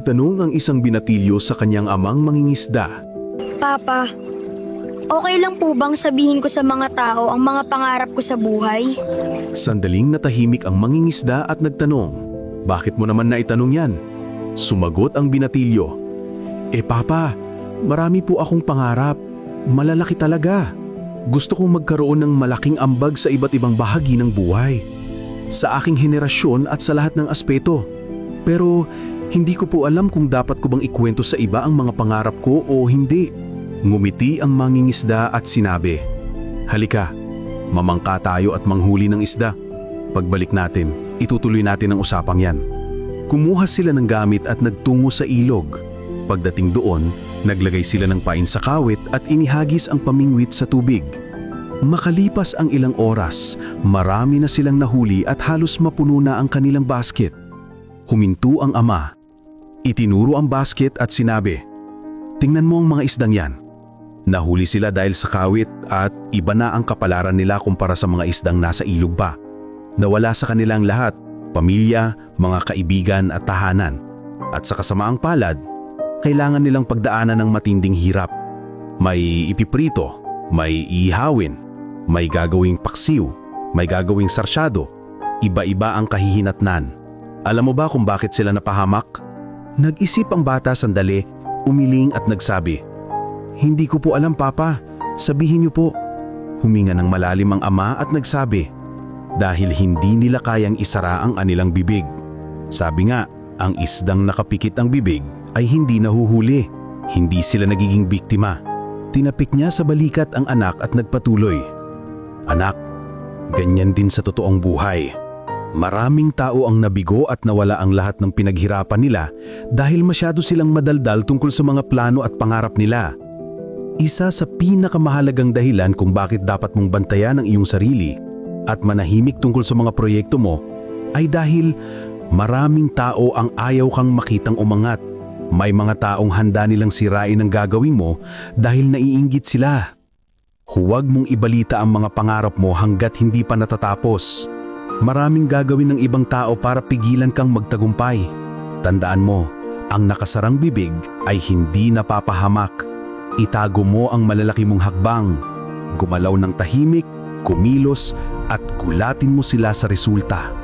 Tanong ang isang binatilyo sa kanyang amang mangingisda. Papa, okay lang po bang sabihin ko sa mga tao ang mga pangarap ko sa buhay? Sandaling natahimik ang mangingisda at nagtanong, "Bakit mo naman naitanong yan?" Sumagot ang binatilyo, Papa, marami po akong pangarap. Malalaki talaga. Gusto kong magkaroon ng malaking ambag sa iba't ibang bahagi ng buhay. Sa aking henerasyon at sa lahat ng aspeto. Pero hindi ko po alam kung dapat ko bang ikwento sa iba ang mga pangarap ko o hindi. Ngumiti ang mangingisda at sinabi, "Halika, mamangka tayo at manghuli ng isda. Pagbalik natin, itutuloy natin ang usapang yan." Kumuha sila ng gamit at nagtungo sa ilog. Pagdating doon, naglagay sila ng pain sa kawit at inihagis ang pamingwit sa tubig. Makalipas ang ilang oras, marami na silang nahuli at halos mapuno na ang kanilang basket. Huminto ang ama. Itinuro ang basket at sinabi, "Tingnan mo ang mga isdang yan." Nahuli sila dahil sa kawit at iba na ang kapalaran nila kumpara sa mga isdang nasa ilog pa. Nawala sa kanilang lahat, pamilya, mga kaibigan at tahanan. At sa kasamaang palad, kailangan nilang pagdaanan ng matinding hirap. May ipiprito, may ihawin, may gagawing paksiw, may gagawing sarsyado. Iba-iba ang kahihinatnan. Alam mo ba kung bakit sila napahamak? Nag-isip ang bata sandali, umiling at nagsabi, "Hindi ko po alam, Papa. Sabihin niyo po." Huminga ng malalim ang ama at nagsabi, "Dahil hindi nila kayang isara ang anilang bibig." Sabi nga, ang isdang nakapikit ang bibig ay hindi nahuhuli. Hindi sila nagiging biktima. Tinapik niya sa balikat ang anak at nagpatuloy, "Anak, ganyan din sa totoong buhay. Maraming tao ang nabigo at nawala ang lahat ng pinaghirapan nila dahil masyado silang madaldal tungkol sa mga plano at pangarap nila. Isa sa pinakamahalagang dahilan kung bakit dapat mong bantayan ang iyong sarili at manahimik tungkol sa mga proyekto mo ay dahil maraming tao ang ayaw kang makitang umangat. May mga taong handa nilang sirain ang gagawin mo dahil naiinggit sila. Huwag mong ibalita ang mga pangarap mo hanggat hindi pa natatapos. Maraming gagawin ng ibang tao para pigilan kang magtagumpay. Tandaan mo, ang nakasarang bibig ay hindi napapahamak. Itago mo ang malalaki mong hakbang. Gumalaw ng tahimik, kumilos at gulatin mo sila sa resulta.